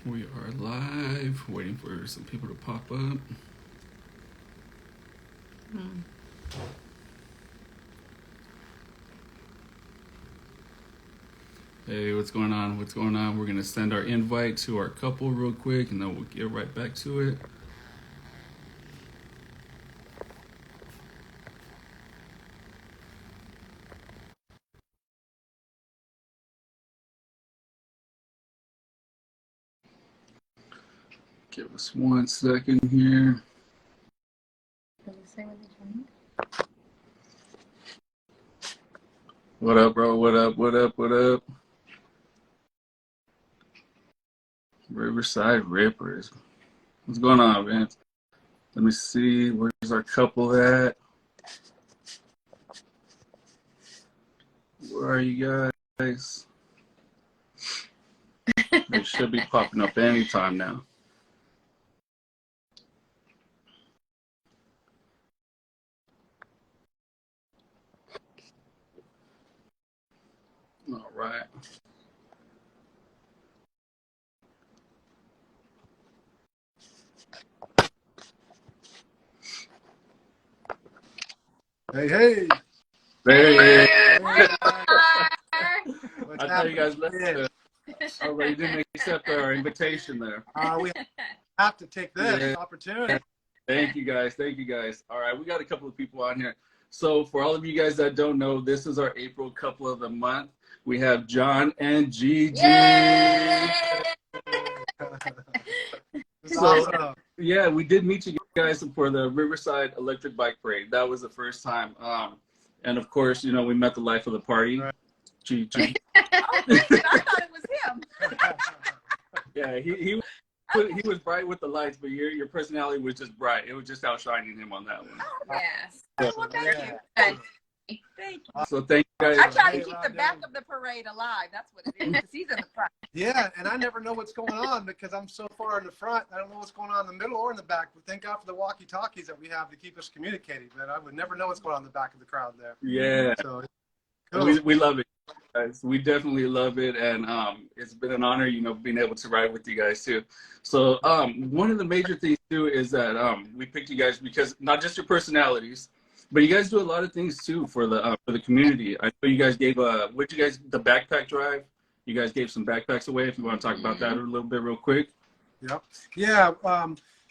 We are live, waiting for some people to pop up. Mm. Hey, what's going on? What's going on? We're gonna send our invite to our couple real quick, and then we'll get right back to it. Give us 1 second here. Does it say what they joined? What up, bro? What up? What up? What up? Riverside Rippers. What's going on, Vince? Let me see. Where's our couple at? Where are you guys? They should be popping up anytime now. All right. Hey, hey. Hey. Hey, What's I thought you guys left. happening? Oh, but you didn't accept our invitation there. We have to take this Yeah. opportunity. Thank you guys. Thank you guys. All right, we got a couple of people on here. So for all of you guys that don't know, this is our April couple of the month. We have John and Gigi. So Awesome. yeah, we did meet you guys for the Riverside Electric Bike Parade. That was the first time. And of course, you know, we met the life of the party, Right. Gigi. I thought it was him. Yeah, he was bright with the lights, but your personality was just bright. It was just outshining him on that one. Yes. So, Well, thank Yeah. you. Thank you. so thank you I guys. try to keep the back of the parade alive. That's what it is. 'Cause he's in the front. Yeah, and I never know what's going on because I'm so far in the front. I don't know what's going on in the middle or in the back. But thank God for the walkie-talkies that we have to keep us communicating. But I would never know what's going on in the back of the crowd there. Yeah, So cool. we love it, guys. We definitely love it, and it's been an honor, you know, being able to ride with you guys too. So one of the major things too is that we picked you guys because not just your personalities, but you guys do a lot of things too for the community. I know you guys gave the backpack drive. You guys gave some backpacks away. If you want to talk about that a little bit real quick. Yep. Yeah.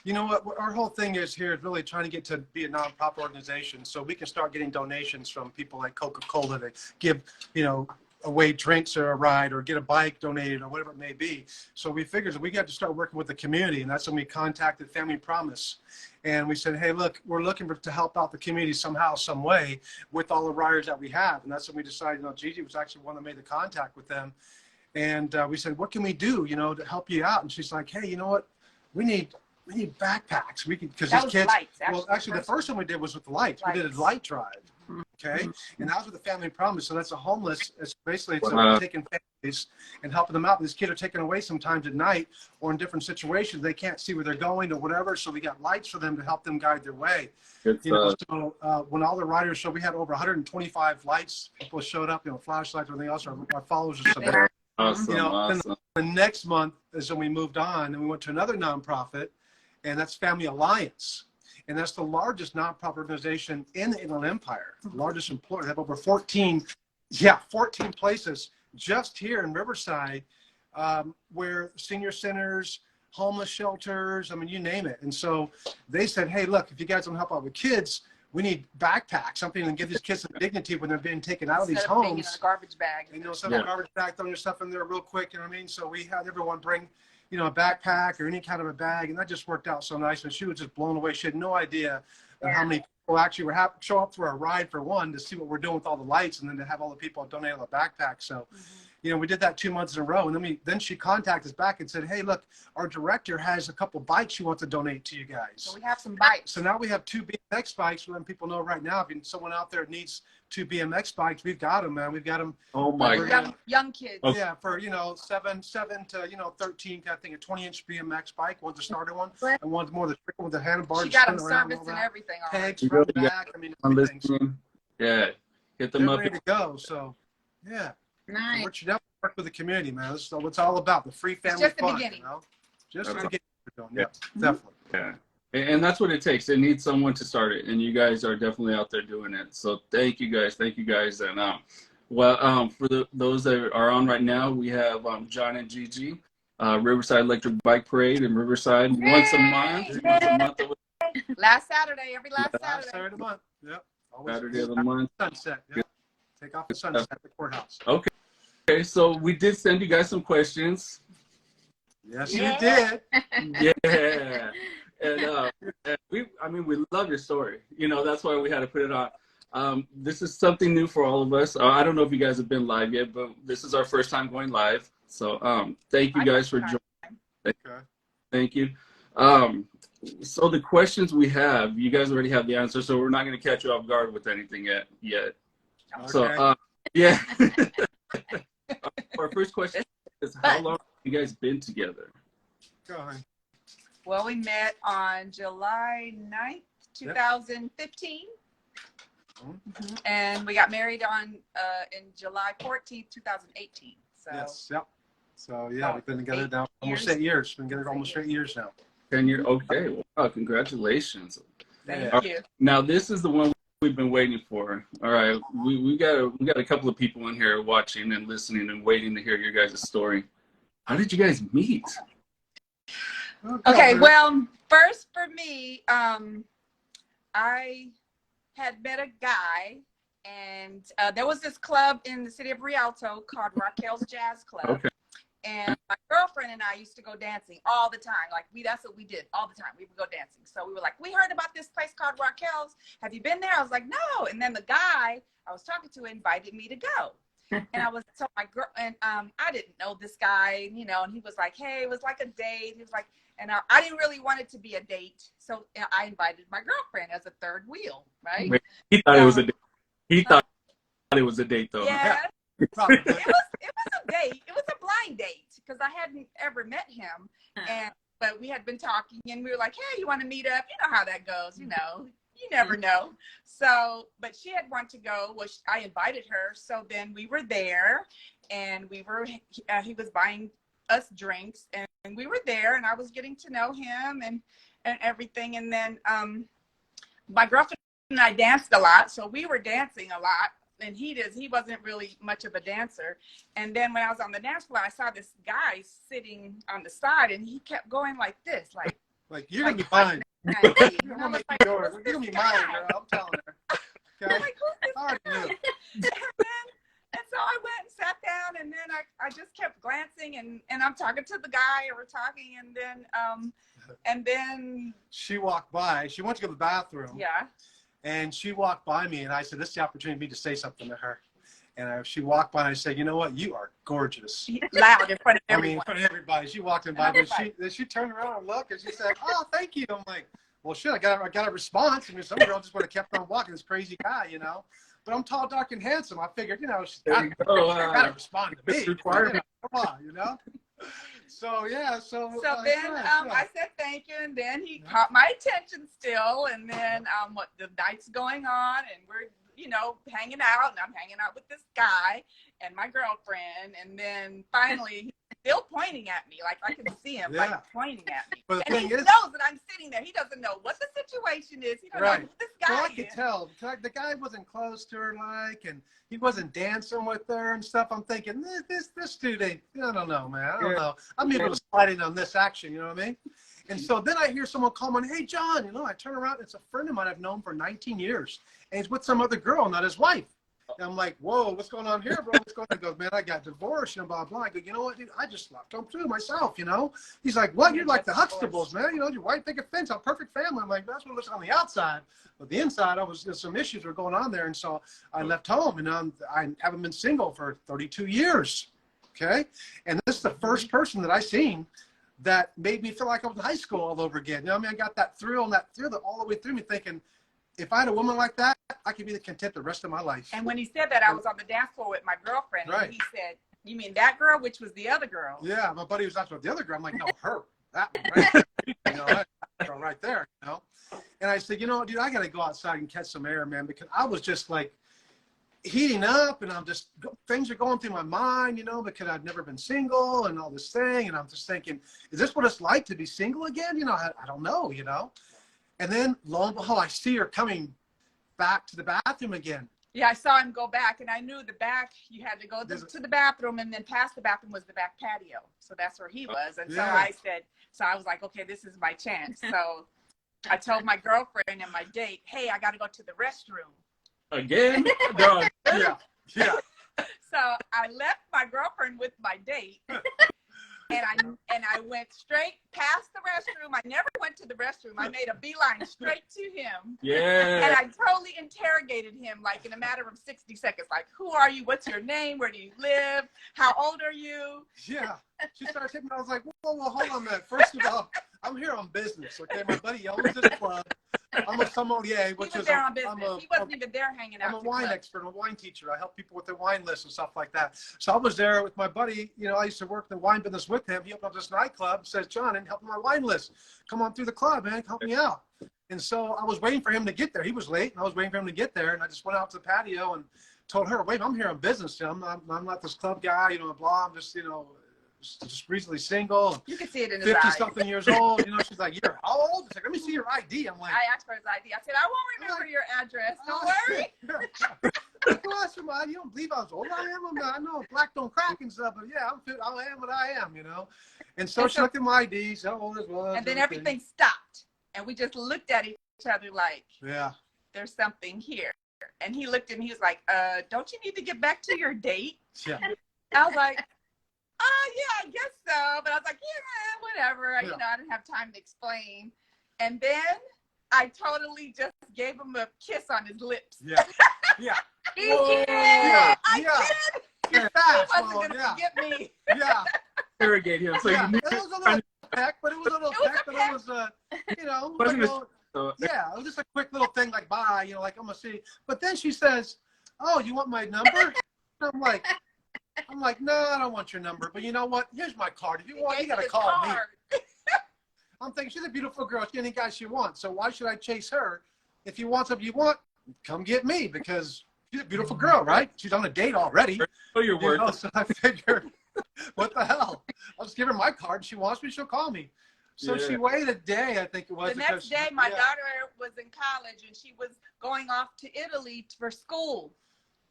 You know what? Our whole thing is here is really trying to get to be a nonprofit organization, so we can start getting donations from people like Coca-Cola to give, you know, away drinks or a ride or get a bike donated or whatever it may be. So we figured we got to start working with the community, and that's when we contacted Family Promise, and we said, hey, look, we're looking to help out the community somehow, some way, with all the riders that we have, and that's when we decided. You know, Gigi was actually one that made the contact with them. And we said, what can we do, you know, to help you out? And she's like, hey, you know what? We need backpacks. We can, because these kids. Lights, well, actually, the first one we did was with the lights. We did a light drive. Okay, and that was with the Family Promise. So that's a homeless. It's basically taking families and helping them out. These kids are taken away sometimes at night or in different situations. They can't see where they're going or whatever. So we got lights for them to help them guide their way. Good You know, so when all the riders showed, we had over 125 lights. People showed up, you know, flashlights, everything else. Our followers are so Awesome, you know, awesome. the next month is when we moved on and we went to another nonprofit, and that's Family Alliance. And that's the largest nonprofit organization in the Inland Empire, the largest employer. They have over 14 places just here in Riverside, where senior centers, homeless shelters, I mean, you name it. And so they said, hey, look, if you guys don't help out with kids, we need backpacks, something to give these kids some dignity when they're being taken out of these homes. Being in a garbage bag. You know, some garbage bag, throw your stuff in there real quick, you know what I mean? So we had everyone bring, you know, a backpack or any kind of a bag, and that just worked out so nice. And she was just blown away. She had no idea how many people actually were show up for a ride, for one, to see what we're doing with all the lights, and then to have all the people donate all the backpacks. So, you know, we did that 2 months in a row, and then she contacted us back and said, hey, look, our director has a couple bikes she wants to donate to you guys. So we have some bikes. So now we have 2 BMX bikes. We're letting people know right now, if someone out there needs 2 BMX bikes, we've got them, man. We've got them. Oh my God. Young kids. Okay. Yeah, for, you know, 7 to, you know, 13, I think a 20-inch BMX bike. One's a starter one, and one's more the trickle with the handlebars. She got them serviced and everything. Pegs, front, back. I mean, everything. So Yeah, get them they're up. ready to go. So, yeah. Nice. We're definitely work with the community, man. That's what it's all about. The free family just the fun. beginning. You know? just to That's get it going. Yeah, definitely. Yeah. And that's what it takes. It needs someone to start it, and you guys are definitely out there doing it. So thank you guys, and for those that are on right now, we have John and Gigi, Riverside Electric Bike Parade in Riverside once a month. Last Saturday, every last Last Saturday. Saturday of the month. Yep. Always Saturday of the month. sunset. Yep. Take off the sunset at the courthouse. Okay, so we did send you guys some questions. Yes, Yeah. you did. Yeah. And we love your story. You know, that's why we had to put it on. This is something new for all of us. I don't know if you guys have been live yet, but this is our first time going live. So thank you guys for joining. Okay. Thank you. So the questions we have, you guys already have the answer, so we're not going to catch you off guard with anything yet. Okay. So yeah. Our first question is, how long have you guys been together? Go ahead. Well, we met on July 9th, 2015. Mhm. And we got married on in July 14th, 2018. So Yes. Yep. So yeah, we've been together now almost 8 years. Been together almost 8 years now. 10 years. Okay. Wow. Congratulations. thank you. Now this is the one we've been waiting for. All right. We got a couple of people in here watching and listening and waiting to hear your guys' story. How did you guys meet? Okay, well, first for me, I had met a guy, and there was this club in the city of Rialto called Raquel's Jazz Club. Okay. And my girlfriend and I used to go dancing all the time. Like that's what we did all the time. We would go dancing. So we were like, we heard about this place called Raquel's. Have you been there? I was like, no. And then the guy I was talking to invited me to go. And I was so my girl and I didn't know this guy, you know, and he was like, hey, it was like a date. He was like, and I didn't really want it to be a date. So I invited my girlfriend as a third wheel, right? He thought it was a date. He thought it was a date though. Yeah. Probably. It was a date. It was a blind date because I hadn't ever met him, but we had been talking, and we were like, "Hey, you want to meet up?" You know how that goes. You know, you never know. So, but she had wanted to go. Well, I invited her, so then we were there, and we were. He was buying us drinks, and we were there, and I was getting to know him and everything, and then my girlfriend and I danced a lot, so we were dancing a lot. And he wasn't really much of a dancer. And then when I was on the dance floor, I saw this guy sitting on the side, and he kept going like this, like you're gonna be fine. and You're I gonna was make like, yours. who's You're gonna this be mine, guy? girl. I'm telling her. Okay. I'm like, who's this I already guy? knew. And so I went and sat down, and then I just kept glancing, and I'm talking to the guy, and we're talking, and then She walked by. She went to go to the bathroom. yeah. And she walked by me, and I said, this is the opportunity for me to say something to her. And she walked by, and I said, you know what? You are gorgeous. Loud in front of I mean, everyone. in front of everybody. She walked in by me. She turned around and looked, and she said, oh, thank you. I'm like, well, shit, I got a response. I mean, some girl just would have kept on walking, this crazy guy, you know. But I'm tall, dark, and handsome. I figured, you know, she's got to respond to me. It's required. Come on, you know. So yeah, so then I said thank you, and then he caught my attention still, and then what the night's going on, and we're hanging out, and I'm hanging out with this guy and my girlfriend, and then finally he's still pointing at me, like I can see him like pointing at me, but and he knows that I'm sitting there. He doesn't know what the situation is. He doesn't know who this guy well, I is. could tell the guy wasn't close to her, and he wasn't dancing with her and stuff. I'm thinking this dude ain't. I don't know, man. I don't know. I'm able to slide in on this action. You know what I mean? And so then I hear someone call me, hey, John. You know, I turn around. It's a friend of mine I've known for 19 years, and he's with some other girl, not his wife. And I'm like, whoa, what's going on here, bro? What's going on? He goes, man, I got divorced and blah, blah. I go, you know what, dude? I just left home too myself, you know? He's like, what? You're like the Huxtables, man. You know, your white picket fence, a perfect family. I'm like, that's what it looks on the outside. But the inside, there's some issues were going on there. And so I left home, and I haven't been single for 32 years, okay? And this is the first person that I seen that made me feel like I was in high school all over again. You know what I mean? I got that thrill that all the way through me thinking, if I had a woman like that, I could be content the rest of my life. And when he said that, I was on the dance floor with my girlfriend, and he said, you mean that girl, which was the other girl? Yeah, my buddy was talking about the other girl. I'm like, no, her. That one right there. You know, that girl right there, you know? And I said, you know, dude, I got to go outside and catch some air, man, because I was just like, heating up, and things are going through my mind, you know, because I've never been single and all this thing. And I'm just thinking, is this what it's like to be single again? You know, I don't know, you know. And then lo and behold, I see her coming back to the bathroom again. Yeah, I saw him go back, and I knew the back, you had to go to the bathroom, and then past the bathroom was the back patio. So that's where he was. And so I was like, okay, this is my chance. So I told my girlfriend and my date, hey, I got to go to the restroom. Again? No. Yeah. So I left my girlfriend with my date, and I went straight past the restroom. I never went to the restroom. I made a beeline straight to him. Yeah. And I totally interrogated him, like, in a matter of 60 seconds. Like, who are you? What's your name? Where do you live? How old are you? Yeah. She started hitting me. I was like, whoa, hold on a minute. First of all, I'm here on business, okay? My buddy owns this club. I'm a sommelier, which He was is there on business. He wasn't even there hanging out. I'm a wine expert. I'm a wine teacher. I help people with their wine lists and stuff like that. So I was there with my buddy. You know, I used to work in the wine business with him. He opened up this nightclub and says, John, I need help with my wine list. Come on through the club, man. Help me out. And so I was waiting for him to get there. He was late, and I was waiting for him to get there. And I just went out to the patio and told her, wait, I'm here on business. I'm not this club guy, you know, blah. I'm just, you know, just recently single. You can see it in his eyes. 50-something years old. You know, she's like, you're how old? She's like, let me see your ID. I'm like, I asked for his ID. I said, I won't remember your address. Don't worry. You don't believe how old I am? I know black don't crack and stuff, but yeah, I am what I am, you know. And so she looked at my ID, how old it was. And then everything stopped, and we just looked at each other like, yeah, there's something here. And he looked at me. He was like, don't you need to get back to your date? Yeah. I was like, yeah, I guess so. But I was like, yeah, whatever. You know, I didn't have time to explain. And then I totally just gave him a kiss on his lips. Yeah. Yeah. I did. Get fast. He wasn't going to get me. Yeah. Interrogate him. So yeah. you knew It was a little peck, but it was a little peck, but it was, you know, like yeah, it was just a quick little thing like, bye, you know, like, I'm going to see. But then she says, oh, you want my number? I'm like, no, I don't want your number. But you know what? Here's my card. If you want, you got to call me. I'm thinking she's a beautiful girl. She's any guy she wants. So why should I chase her? If you want something you want, come get me, because she's a beautiful girl, right? She's on a date already. Oh, your word. You know, so I figured, what the hell? I'll just give her my card. If she wants me, she'll call me. So she waited a day, I think it was. The next day, my daughter was in college, and she was going off to Italy for school.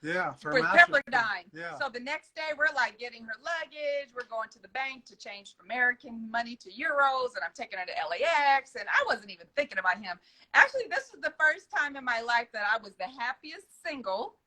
Yeah, for Pepperdine. Yeah. So the next day, we're like getting her luggage. We're going to the bank to change American money to euros, and I'm taking her to LAX. And I wasn't even thinking about him. Actually, this was the first time in my life that I was the happiest single.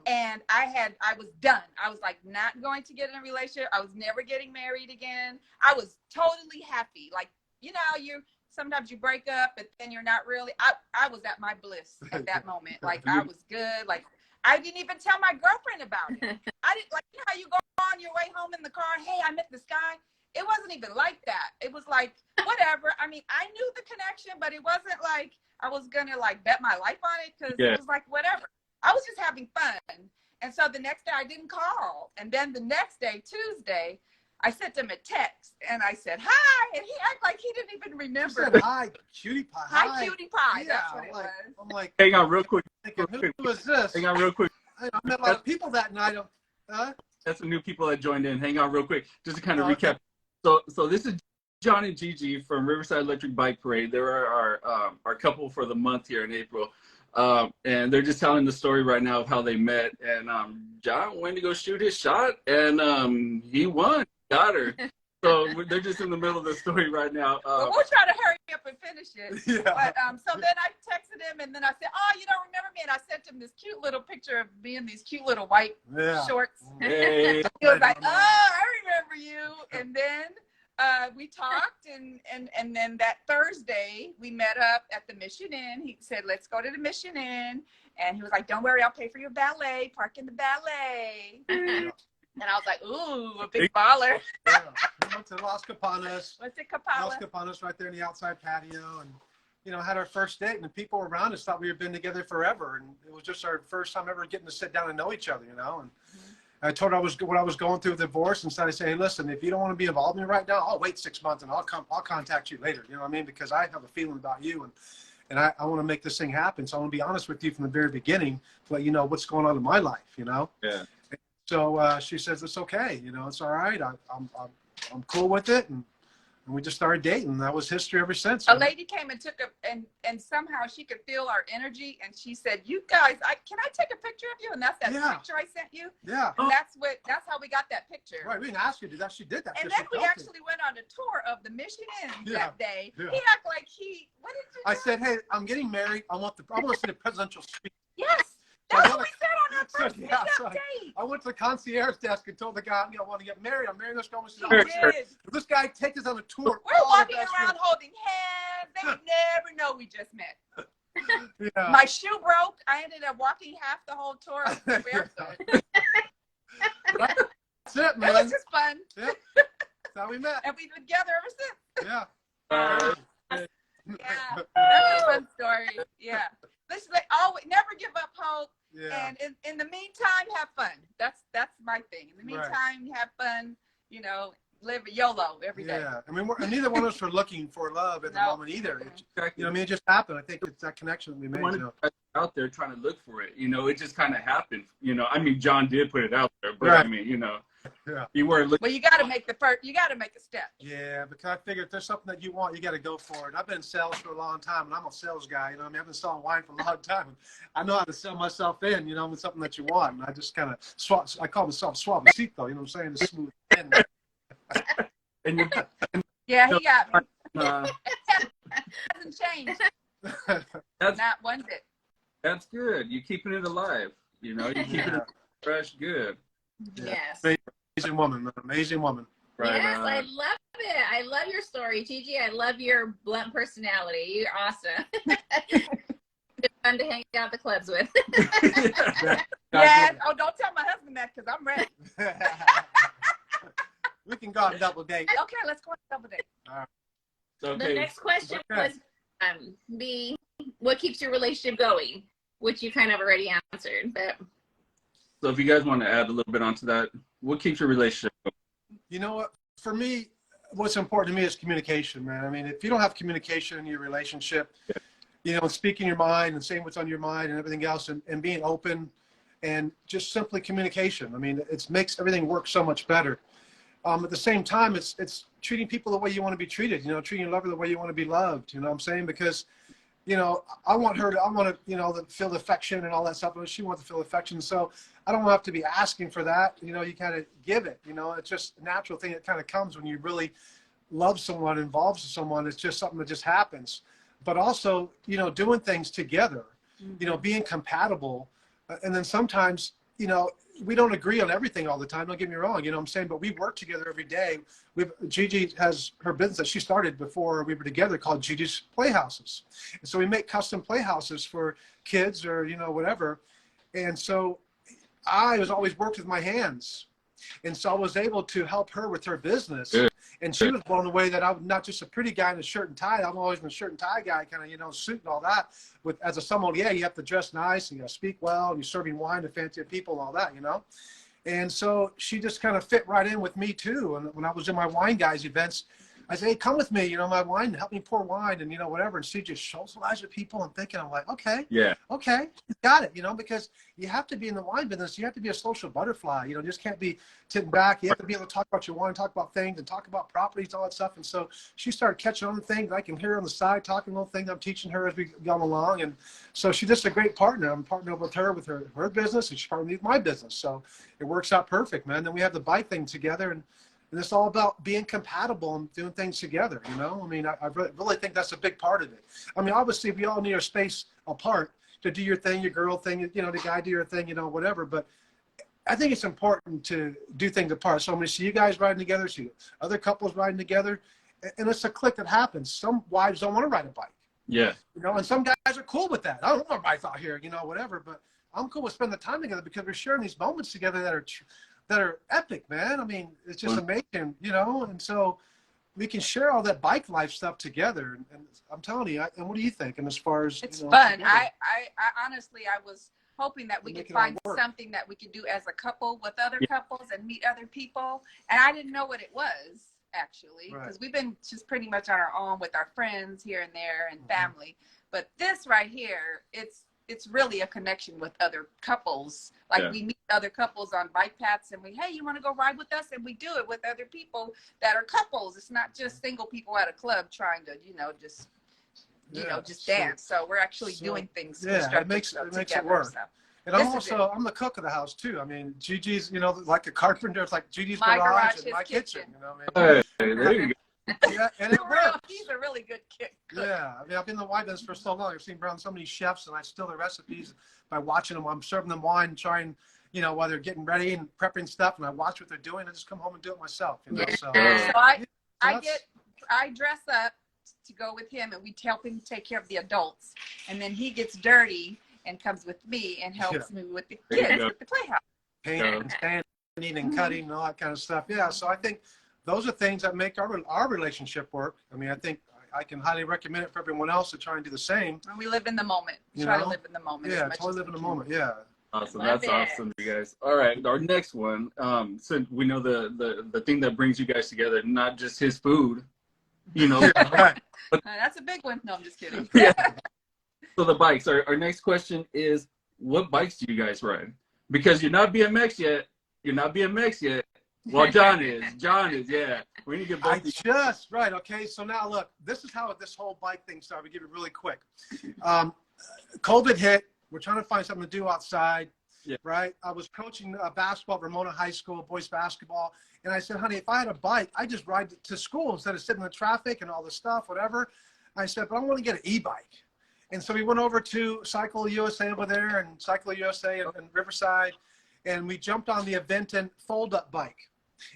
And I was done. I was like not going to get in a relationship. I was never getting married again. I was totally happy. Like, you know, sometimes you break up, but then you're not really. I was at my bliss at that moment. Like, I was good. Like, I didn't even tell my girlfriend about it. I didn't, like, you know how you go on your way home in the car, hey, I met this guy. It wasn't even like that. It was like, whatever. I mean, I knew the connection, but it wasn't like I was going to like bet my life on it, because it was like, whatever. I was just having fun. And so the next day I didn't call. And then the next day, Tuesday, I sent him a text and I said, hi. And he acted like he didn't even remember. Said, hi, cutie pie. Hi, cutie pie. Yeah, That's what it was. I'm like, hang on real quick. Who is this? Hang on real quick. I met a lot of people that night. That's some new people that joined in. Hang on real quick. Just to kind of Okay. recap. So this is John and Gigi from Riverside Electric Bike Parade. They're our couple for the month here in April. And they're just telling the story right now of how they met. And John went to go shoot his shot, and he won. Got her. So they're just in the middle of the story right now. Well, we'll try to hurry up and finish it. Yeah. But so then I texted him, and then I said, oh, you don't remember me? And I sent him this cute little picture of me in these cute little white shorts. Hey. He was like, oh, I remember you. And then we talked, and then that Thursday we met up at the Mission Inn. He said, let's go to the Mission Inn. And he was like, don't worry, I'll pay for your valet. Park in the valet. And I was like, ooh, a big baller. Yeah. We went to Las Capanas. What's it, Capala? Las Capanas right there in the outside patio. And, you know, had our first date. And the people around us thought we had been together forever. And it was just our first time ever getting to sit down and know each other, you know. And I told her what I was going through with divorce, and started saying, hey, listen, if you don't want to be involved in me right now, I'll wait 6 months and I'll contact you later. You know what I mean? Because I have a feeling about you. and I want to make this thing happen. So I want to be honest with you from the very beginning, to let you know what's going on in my life, you know? Yeah. So she says, it's okay. You know, it's all right. I'm cool with it. And we just started dating. That was history ever since. A lady came and took and somehow she could feel our energy. And she said, you guys, can I take a picture of you? And that's that Yeah. picture I sent you. Yeah. And that's how we got that picture. Right. We didn't ask you to do that. She did that. And She then we felt it. actually went on a tour of the Mission Inn Yeah. that day. Yeah. He acted like what did you do? I said, hey, I'm getting married. I want to see the presidential suite. Yes. So That's I what went- we said on our so, first yeah, meetup so date. I went to the concierge desk and told the guy, I want to get married. I'm marrying this girl. She said, He oh, did. this guy takes us on a tour. We're all walking of us around holding hands. They would never know we just met. Yeah. My shoe broke. I ended up walking half the whole tour barefoot. That's it, It man. was just fun. That's how we met. And we've been together ever since. Yeah. Yeah. That's a fun story. Yeah. Listen, always never give up hope. Yeah. And in the meantime, have fun. That's my thing. In the Right. meantime, have fun. You know, live YOLO every day. Yeah. I mean, neither one of us were looking for love at the No. moment either. It, Exactly. you know, I mean, it just happened. I think it's that connection that we made. One You know? of the guys out there trying to look for it. You know, it just kind of happened. You know, I mean, John did put it out there, but Right. I mean, you know, Yeah. you weren't looking. Well, you got to make a step. Yeah, because I figured if there's something that you want, you got to go for it. I've been in sales for a long time, and I'm a sales guy. You know, I mean, I've been selling wine for a long time. I know how to sell myself in, you know, with something that you want. And I just kind of swap. I call myself suavecito. You know what I'm saying? The smooth in. And you, Yeah, he got me. uh, Hasn't changed. that's Not one bit. that's good. You're keeping it alive. You know, you're keeping it fresh. Good. Yeah. Yes. Amazing woman, man. Amazing woman. Right. Yes, I love it. I love your story, Gigi. I love your blunt personality. You're awesome. It's fun to hang out at the clubs with. Yes. Oh, don't tell my husband that because I'm ready. We can go on double date. Okay, let's go on double date. The Okay. next question Okay. was what keeps your relationship going, which you kind of already answered. But So if you guys want to add a little bit onto that, what keeps your relationship going? You know what? For me, what's important to me is communication, man. I mean, if you don't have communication in your relationship, you know, speaking your mind and saying what's on your mind and everything else and being open and just simply communication. I mean, it makes everything work so much better. At the same time, it's treating people the way you want to be treated, you know, treating your lover the way you want to be loved, you know what I'm saying? Because, you know, I want to, you know, feel the affection and all that stuff, and she wants to feel affection. So I don't have to be asking for that. You know, you kind of give it, you know, it's just a natural thing that kind of comes when you really love someone, involves someone. It's just something that just happens. But also, you know, doing things together, you know, being compatible. And then sometimes, you know, we don't agree on everything all the time. Don't get me wrong, you know what I'm saying? But we work together every day. Gigi has her business that she started before we were together called Gigi's Playhouses. And so we make custom playhouses for kids or, you know, whatever. And so I was always worked with my hands. And so I was able to help her with her business. Good. And she was blown away that I'm not just a pretty guy in a shirt and tie. I'm always been a shirt and tie guy, kind of, you know, suit and all that. As a sommelier, you have to dress nice and you got to speak well and you're serving wine to fancy people and all that, you know. And so she just kind of fit right in with me too. And when I was in my wine guys events, I said, hey, come with me, you know, my wine, help me pour wine and, you know, whatever. And she just socialized with people and thinking, I'm like, okay, Yeah. okay, got it, you know, because you have to be in the wine business. You have to be a social butterfly, you know, just can't be sitting back. You have to be able to talk about your wine, talk about things and talk about properties, all that stuff. And so she started catching on to things. I can hear her on the side talking little things I'm teaching her as we go along. And so she's just a great partner. I'm partnering with her business and she's partnering with my business. So it works out perfect, man. Then we have the bike thing together and it's all about being compatible and doing things together, you know? I mean, I really think that's a big part of it. I mean, obviously, we all need our space apart to do your thing, your girl thing, you know, the guy do your thing, you know, whatever. But I think it's important to do things apart. So I'm going to see you guys riding together, see other couples riding together, and it's a click that happens. Some wives don't want to ride a bike, Yeah. you know, and some guys are cool with that. I don't want my bike out here, you know, whatever. But I'm cool with spending the time together because we're sharing these moments together that are epic, man. I mean, it's just amazing, you know, and so we can share all that bike life stuff together. And I'm telling you, and what do you think? And as far as It's you know, fun. together? I honestly, I was hoping that we Make could it all find work. something that we could do as a couple with other couples and meet other people. And I didn't know what it was actually, because Right. we've been just pretty much on our own with our friends here and there and family. But this right here, it's really a connection with other couples. Like we meet other couples on bike paths and hey, you want to go ride with us? And we do it with other people that are couples. It's not just single people at a club trying to, just dance. So we're actually doing things. It makes it work. So. And I'm the cook of the house too. I mean, Gigi's, like a carpenter. It's like Gigi's garage and my kitchen. Hey, there you go. Yeah, and it works. He's a really good cook. Yeah, I mean, I've been in the wine business for so long. I've seen around so many chefs, and I steal their recipes by watching them. I'm serving them wine, trying, while they're getting ready and prepping stuff, and I watch what they're doing. I just come home and do it myself. So I dress up to go with him, and we help him take care of the adults, and then he gets dirty and comes with me and helps me with the kids at the playhouse. Painting and sanding and cutting and all that kind of stuff. Yeah, so I think those are things that make our relationship work. I mean, I think I can highly recommend it for everyone else to try and do the same. And we live in the moment. Try to live in the moment. Yeah, totally live in the moment. Yeah. Awesome. That's awesome, you guys. All right, our next one. So we know the thing that brings you guys together, not just his food, Right. That's a big one. No, I'm just kidding. Yeah. So the bikes. Our next question is, what bikes do you guys ride? Because you're not BMX yet. Well, John is. Yeah. We need to get both. Right. Okay. So now look, this is how this whole bike thing started. We give it really quick. COVID hit. We're trying to find something to do outside. Yeah. Right. I was coaching basketball at Ramona High School, boys basketball. And I said, honey, if I had a bike, I just ride to school instead of sitting in the traffic and all this stuff, whatever. I said, but I want to get an e-bike. And so we went over to Cycle USA over there and Cycle USA in Riverside. And we jumped on the Aventon fold-up bike.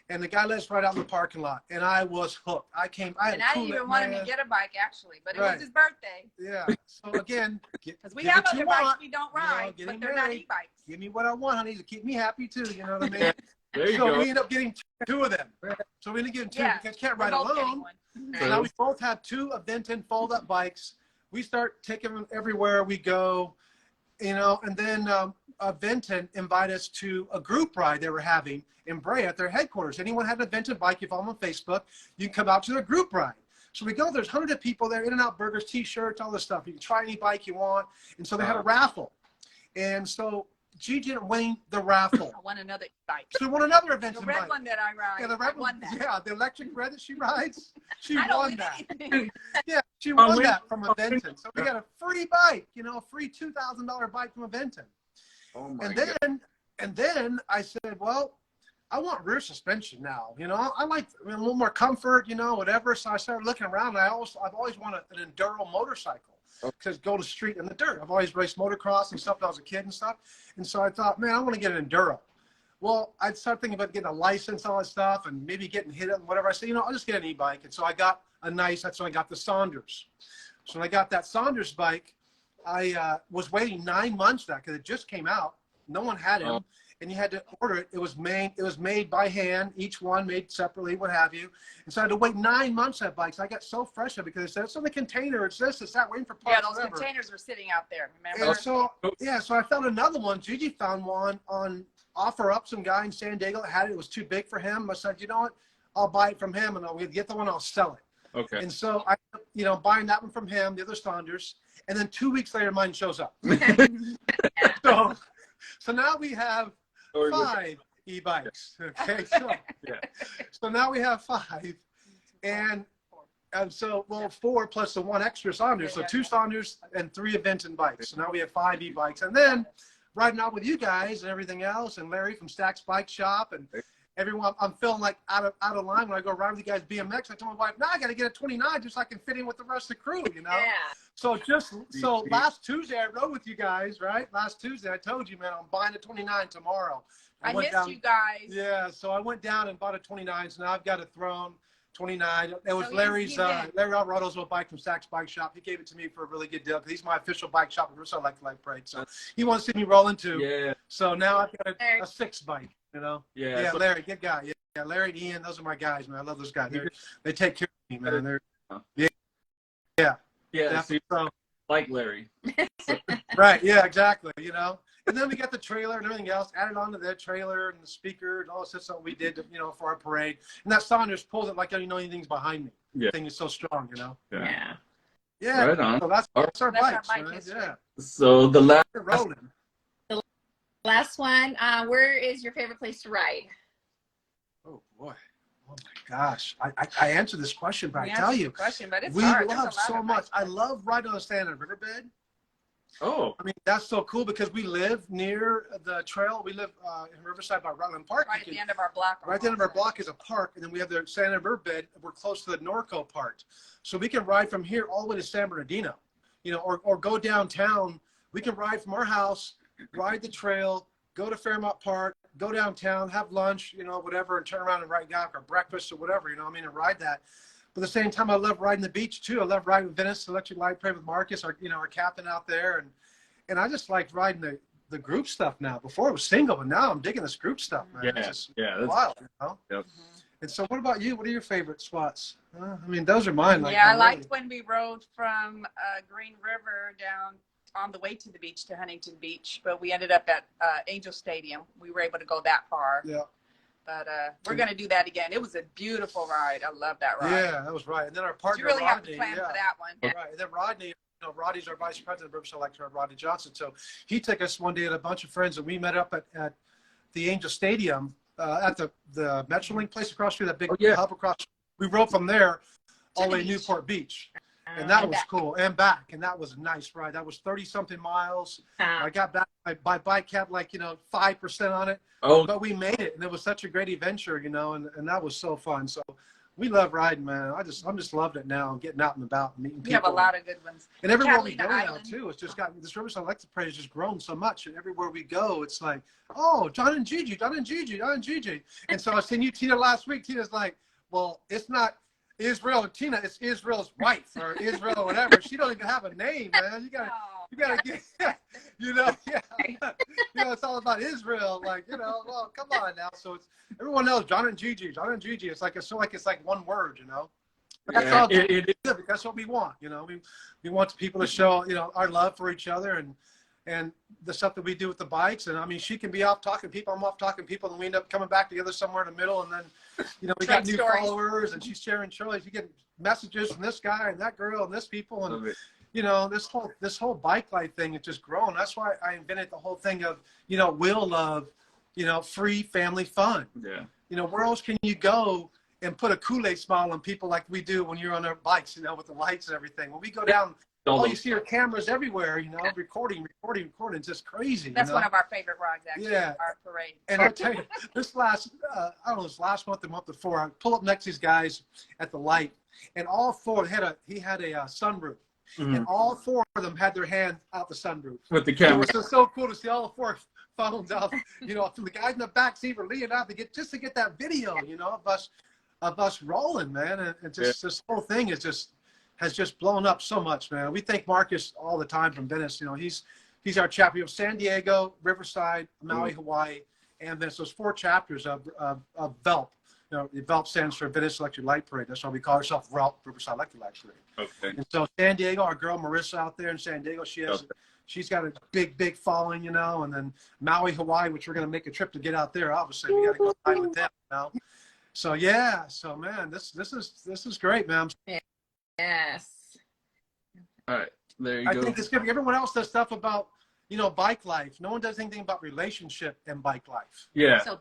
And the guy let us right out in the parking lot. And I was hooked. I didn't even want him to get a bike, actually. But it was his birthday. Yeah. So, again, because we have other bikes we don't ride, but they're not e-bikes. Give me what I want, honey, to keep me happy, too. You know what I mean? There you go. So we ended up getting two of them. So we ended up getting two because I can't ride alone. So now we both have two Aventon fold-up bikes. We start taking them everywhere we go, and then Aventon invited us to a group ride they were having in Brea at their headquarters. Anyone had an Aventon bike, you follow them on Facebook, you can come out to their group ride. So we go, there's hundreds of people there, In-N-Out Burgers, T-shirts, all this stuff. You can try any bike you want. And so they had a raffle. And so Gigi didn't win the raffle. I won another bike. So we won another Aventon bike. The red one that I ride. Yeah, the red one. Yeah, the electric red that she rides. She won that. Anything. Yeah, she won that from Aventon. So we got a free bike, a free $2,000 bike from Aventon. Oh my God. And then I said, well, I want rear suspension now. I like a little more comfort, whatever. So I started looking around. And I've always wanted an enduro motorcycle. To go to the street in the dirt. I've always raced motocross and stuff when I was a kid and stuff. And so I thought, man, I want to get an enduro. Well, I started thinking about getting a license, all that stuff, and maybe getting hit and whatever. I said, I'll just get an e-bike. And so I got that's when I got the Saunders. So when I got that Saunders bike, I was waiting 9 months for that because it just came out. No one had it. And you had to order it. It was made by hand, each one made separately, what have you. And so I had to wait 9 months for that bike. So I got so frustrated because it said it's in the container, it's this, it's that, waiting for parts. Yeah, those containers were sitting out there, remember? And so I found another one. Gigi found one on OfferUp, some guy in San Diego that had it. It was too big for him. I said, you know what? I'll buy it from him and I'll get the one, I'll sell it. Okay. And so I, buying that one from him, the other Saunders, and then 2 weeks later, mine shows up. So now we have 5 e-bikes. Okay, so now we have 5, and so 4 plus the 1 extra Saunders, so 2 Saunders and 3 Aventon bikes. So now we have 5 e-bikes, and then riding out with you guys and everything else, and Larry from Stack's Bike Shop, and everyone. I'm feeling like out of line when I go ride with you guys BMX. I told my wife, "No, I got to get a 29 just so I can fit in with the rest of the crew." Yeah. So last Tuesday I rode with you guys, right? Last Tuesday I told you, man, I'm buying a 29 tomorrow. I missed you guys. Yeah, so I went down and bought a 29. So now I've got a Throne 29. It was Larry Alvarado's little bike from Stack's Bike Shop. He gave it to me for a really good deal because he's my official bike shop at Russo Life Parade. So he wants to see me rolling too. Yeah. So now I've got a 6 bike. Yeah. Yeah, so Larry, good guy. Yeah, Larry and Ian, those are my guys, man. I love those guys. They take care of me, man. Yeah. So, like Larry. Right. Yeah, exactly. And then we got the trailer and everything else added onto that trailer and the speaker and all this stuff we did, for our parade. And that Saunders pulls it like anything's behind me. Yeah. The thing is so strong, Yeah. Yeah. Right on. So that's our That's our bikes, bike man. history. Yeah. So the last, We're rolling. Last one. Where is your favorite place to ride? Oh boy. Oh my gosh. I answered this question, but We I tell answered you, the question, but it's we hard. There's a love lot so of much. bikes. I love riding on the Standard Riverbed. oh, I mean, that's so cool because we live near the trail. We live in Riverside by Rutland Park. Right at the end of our block. Right at the end of our block is a park, and then we have the Santa Riverbed. We're close to the Norco part, so we can ride from here all the way to San Bernardino, you know, or go downtown. We can ride from our house, ride the trail, go to Fairmount Park, go downtown, have lunch, you know, whatever, and turn around and ride back or breakfast or whatever, you know what I mean, and ride that. But at the same time, I love riding the beach too. I love riding with Venice Electric Light Parade with Marcus, our captain out there, and I just like riding the group stuff now. Before it was single, but now I'm digging this group stuff, man. yeah, It's just that's wild, you know. Yep. And so, what about you? What are your favorite spots? I mean, those are mine. Like, Yeah, I really- liked when we rode from Green River down on the way to the beach to Huntington Beach, but we ended up at Angel Stadium. We were able to go that far. Yeah, But we're going to do that again. It was a beautiful ride. I love that ride. yeah, that was right. And then our partner You really have to Rodney, plan yeah, for that one. right. And then Rodney, you know, Rodney's our vice president of Riverside Electric, Rodney Johnson. So he took us one day with a bunch of friends, and we met up at the Angel Stadium at the Metrolink place across the street, that big hub across. We rode from there all the way to Newport Beach. And that was cool, and back, and that was a nice ride. That was 30-something miles. I got back, my bike had like, 5% on it, but we made it, and it was such a great adventure, and that was so fun. So we love riding, man. I'm just loving it now, getting out and about and meeting people. We have a lot of good ones. And everywhere we go Catalina now, Island. too, it's just gotten, this Riverside Electric Parade has just grown so much, and everywhere we go, it's like, oh, John and Gigi. And so I seen you, Tina, last week. Tina's like, well, it's not Israel and Tina, it's Israel's wife or Israel or whatever. She don't even have a name, man. You gotta get, it's all about Israel. Like, well, come on now. So it's, everyone knows John and Gigi. It's like, it's like one word, But that's all it is. good, because that's what we want, we want people to show, our love for each other and the stuff that we do with the bikes. And I mean, she can be off talking people, I'm off talking people, and we end up coming back together somewhere in the middle. And then, we got new followers, and she's sharing stories. You get messages from this guy and that girl and this people. And, this whole bike life thing has just grown. That's why I invented the whole thing of, Will Love, free family fun. Yeah. Where else can you go and put a Kool-Aid smile on people like we do when you're on our bikes, with the lights and everything? When we go down, all you see are cameras everywhere, recording. It's just crazy. That's one of our favorite rides, actually. Yeah. Our parade. And I'll tell you, this last month, the month before, I pull up next to these guys at the light, and all four, he had a sunroof, and all four of them had their hand out the sunroof. With the It camera. was just so cool to see all four phones out, from the guys in the back seat were leaning out to get that video, of us rolling, man. And just this whole thing has just blown up so much, man. We thank Marcus all the time from Venice. He's our chapter. We have San Diego, Riverside, Maui, Hawaii, and Venice. Those 4 chapters of VELP. VELP stands for Venice Electric Light Parade. That's why we call ourselves VELP, Riverside Electric Light Parade. Okay. And so San Diego, our girl Marissa out there in San Diego, she's got a big following, and then Maui, Hawaii, which we're going to make a trip to get out there. Obviously, we got to go ride with them, So man, this is great, man. Yes. All right. There you I go. think it's good. Everyone else does stuff about, bike life. No one does anything about relationship and bike life. Yeah. So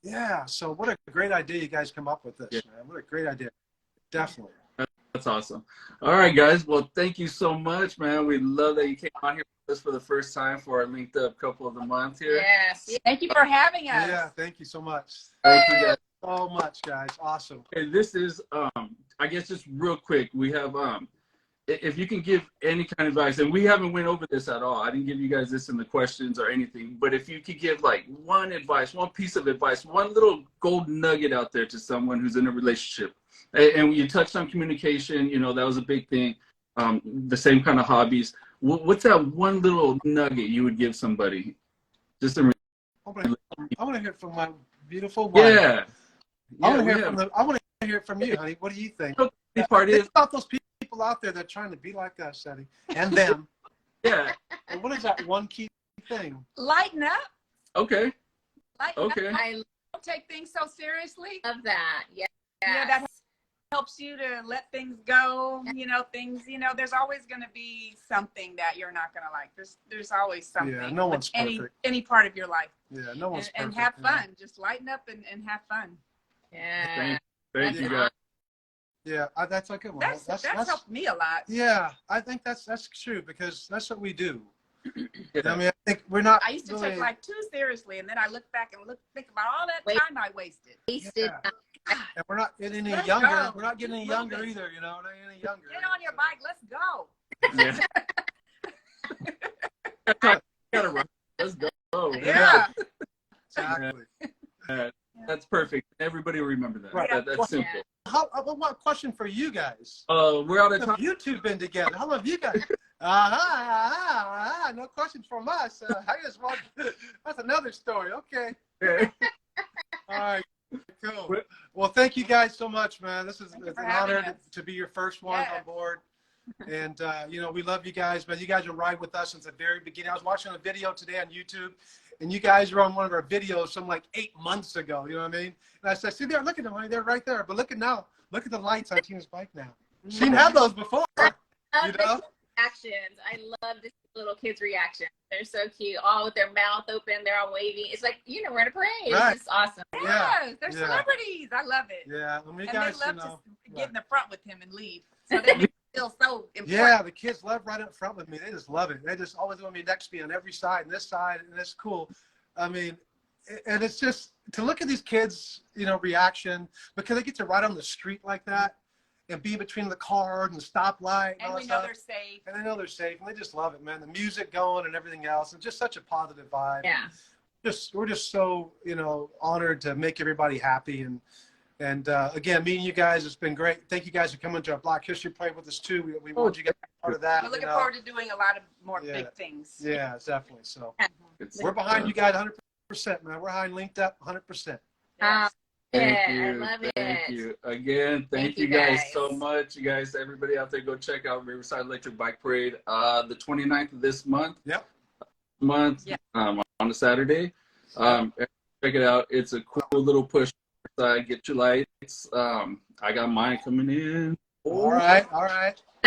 Yeah. So what a great idea you guys come up with this, man. What a great idea. Definitely. That's awesome. All right, guys. Well, thank you so much, man. We love that you came on here with us for the first time for our linked up couple of the month here. Yes. thank you for having us. Yeah. Thank you so much. Thank you, guys. So much, guys. Awesome. Okay, this is, I guess just real quick, we have, if you can give any kind of advice, and we haven't went over this at all. I didn't give you guys this in the questions or anything, but if you could give like one piece of advice, one little gold nugget out there to someone who's in a relationship, and you touched on communication, that was a big thing, the same kind of hobbies. What's that one little nugget you would give somebody? Just in I want to hear from my beautiful wife. yeah. I want to hear from you, honey. What do you think? The part is, Think about those people out there that are trying to be like us, Eddie, and them. yeah. And what is that one key thing? Lighten up. Okay. Lighten Okay. up. I Don't take things so seriously. love that. Yes. Yeah, that helps you to let things go. You know, things. You know, there's always going to be something that you're not going to like. There's always something. Yeah, no one's with perfect. any part of your life. Yeah, no one's And perfect. have you know. fun. Just lighten up and have fun. Yeah. Thank you guys. Yeah, that's a good one. That's helped me a lot. Yeah, I think that's true because that's what we do. Yeah. I mean, I think we're not. I used to really, take life too seriously, and then I look back and think about all that time I wasted. Wasted. Yeah. And we're not getting any Let's younger. go. We're not getting any Keep younger moving. either. You know, not any younger. Get on your bike. Let's go. Yeah. Gotta run. Let's go. Yeah. Exactly. That's perfect. Everybody will remember that. Right. That's simple. What question for you guys? We're out of How time. have you two been together? How long have you guys? No questions from us. I just want. That's another story. Okay. Yeah. All right. Cool. Well, thank you guys so much, man. This is Thank you it's for an having honor us. to be your first one Yeah. on board. And, you know, we love you guys, man. You guys are right with us since the very beginning. I was watching a video today on YouTube, and you guys were on one of our videos from like 8 months ago. You know what I mean? And I said, see there, look at them. Honey. They're right there. But look at now. Look at the lights on Tina's bike now. She didn't have those before. Love You the know? reactions. I love the little kids' reactions. They're so cute, all with their mouth open. They're all waving. It's like, you know, we're in a parade. Right. It's just awesome. Yes, they're Yeah. celebrities. I love it. Yeah. I mean, you And guys, they love you know. to get in the front with him and leave. So they feel so important. Yeah, the kids love right up front with me. They just love it. They just always want me next to me on every side and this side, and it's cool. I mean, and it's just to look at these kids, you know, reaction because they get to ride on the street like that and be between the car and the stoplight and all And that we know stuff. they're safe. And they know they're safe, and they just love it, man. The music going and everything else, and just such a positive vibe. Yeah. We're just so, you know, honored to make everybody happy. And again, meeting you guys has been great. Thank you guys for coming to our Black History Parade with us too. We want you guys to be part of that. We're you looking know. forward to doing a lot of more Yeah. big things. Yeah, definitely. So It's- we're behind you guys 100%, man. We're behind linked up 100%. Yes. Thank Yeah, you. I love it. Thank you. Again, thank you guys so much. You guys, everybody out there, go check out Riverside Electric Bike Parade the 29th of this month. Yep. Yeah. On a Saturday. Check it out. It's a cool little push. Get your lights. I got mine coming in. All right.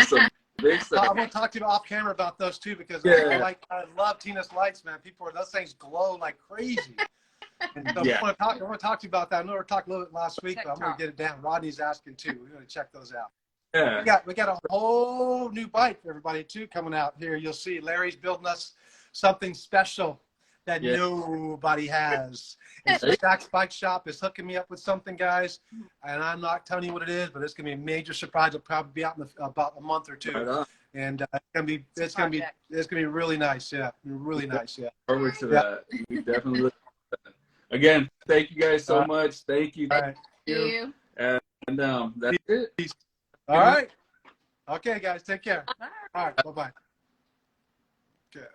So big I'm stuff. gonna talk to you off camera about those too because Yeah. I love Tina's lights, man. Those things glow like crazy. And so Yeah. I want to talk to you about that. I know we talked a little bit last week, but I'm gonna TikTok. get it down. Rodney's asking too. We're gonna check those out. Yeah. We got a whole new bike for everybody too coming out here. You'll see Larry's building us something special that Yeah. nobody has. And Zach's Bike Shop is hooking me up with something, guys, and I'm not telling you what it is, but it's gonna be a major surprise. It'll probably be out in about a month or two, Right on. and it's gonna be really nice. Yeah, really nice. Yeah. Forward to that. We definitely look at that. Again, thank you guys so much. Thank you. All right. You. And that's it. All right. Okay, guys. Take care. All right. Bye bye. Okay.